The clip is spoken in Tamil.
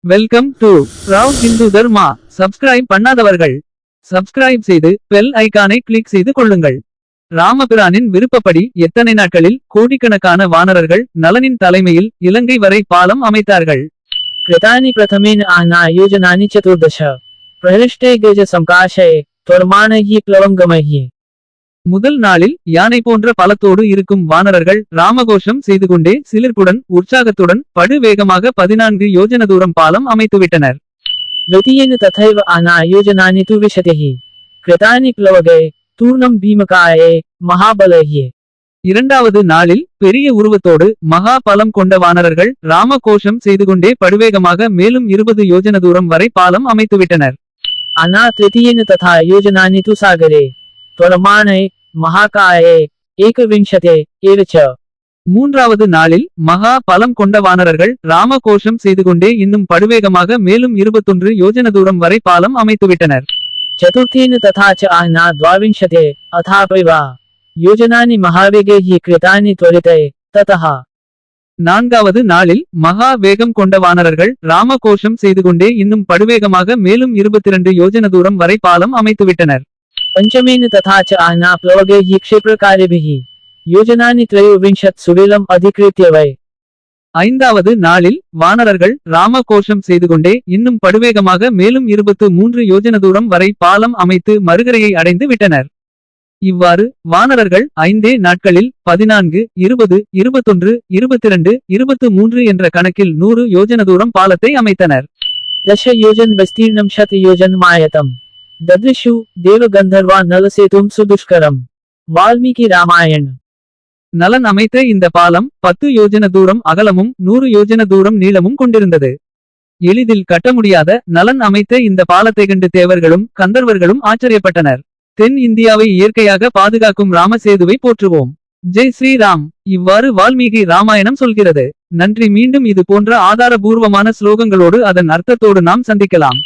Welcome to Rao Hindu Dharma. Subscribe பண்ணாதவர்கள் சப்ஸ்கிரைப் செய்து பெல் ஐகானை கிளிக் செய்து கொள்ளுங்கள். ராமபிரானின் விருப்பப்படி எத்தனை நாட்களில் கோடிக்கணக்கான வானரர்கள் நலனின் தலைமையில் இலங்கை வரை பாலம் அமைத்தார்கள். कृतानि प्रथमेन आह्ना योजनानि चतुर्दश प्रहृष्टे गज संकाशये त्वरमाणहि प्लवंगमहि. முதல் நாளில் யானை போன்ற பலத்தோடு இருக்கும் வானரர்கள் ராமகோஷம் செய்து கொண்டே சிலிர்ப்புடன் உற்சாகத்துடன் படு வேகமாக 14 யோஜன தூரம் பாலம் அமைத்துவிட்டனர். द्वितीयेन तथैव आह्ना योजनानि तु विशतिः कृतानि प्लवगे तूर्णं भीमकाये महाबलये. இரண்டாவது நாளில் பெரிய உருவத்தோடு மகா பலம் கொண்ட வானரர்கள் ராமகோஷம் செய்து கொண்டே படுவேகமாக மேலும் 20 யோஜன தூரம் வரை பாலம் அமைத்துவிட்டனர். आह्ना तृतीयेन तथा योजनानि तु सागरे त्वरमाणे महाकाये एकविंशते एव च. மூன்றாவது நாளில் மகா பலம் கொண்ட வானரர்கள் ராமகோஷம் செய்து கொண்டே இன்னும் படுவேகமாக மேலும் 21 யோஜன தூரம் வரை பாலம் அமைத்துவிட்டனர். चतुर्थेन तथा च आह्ना द्वाविंशते अथापैव योजनानि महावेगैः कृतानि त्वरिते ततः. நான்காவது நாளில் மகா வேகம் கொண்ட வானரர்கள் ராமகோஷம் செய்து கொண்டே இன்னும் படுவேகமாக மேலும் 22 யோஜன தூரம் வரை பாலம் அமைத்துவிட்டனர். पंचमेन तथा च आह्ना प्लवगैः क्षिप्रकार्यभिः योजनानि त्रयोविंशत् सुविलम् अधिकृत्य वै. ஐந்தாவது நாளில் வானரர்கள் ராமகோஷம் செய்து கொண்டே இன்னும் படுவேகமாக மேலும் 23 யோஜன தூரம் வரை பாலம் அமைத்து மறுகரையை அடைந்து விட்டனர். இவ்வாறு வானரர்கள் 5 நாட்களில் 14, 20, 21, 22, 23 என்ற கணக்கில் 100 யோஜன தூரம் பாலத்தை அமைத்தனர். दश योजन विस्तीर्णं शत योजन मायतम् ददृशु देवगंधर्वा नलसेतुं सुदुष्करम्. वाल्मीकि रामायण. நலன் அமைத்த இந்த பாலம் 10 யோஜன தூரம் அகலமும் 100 யோஜன தூரம் நீளமும் கொண்டிருந்தது. எளிதில் கட்ட முடியாத நலன் அமைத்த இந்த பாலத்தை கண்டு தேவர்களும் கந்தர்வர்களும் ஆச்சரியப்பட்டனர். தென் இந்தியாவை இயற்கையாக பாதுகாக்கும் ராமசேதுவை போற்றுவோம். ஜெய் ஸ்ரீராம். இவ்வாறு வால்மீகி ராமாயணம் சொல்கிறது. நன்றி. மீண்டும் இது போன்ற ஆதாரபூர்வமான ஸ்லோகங்களோடு அதன் அர்த்தத்தோடு நாம் சந்திக்கலாம்.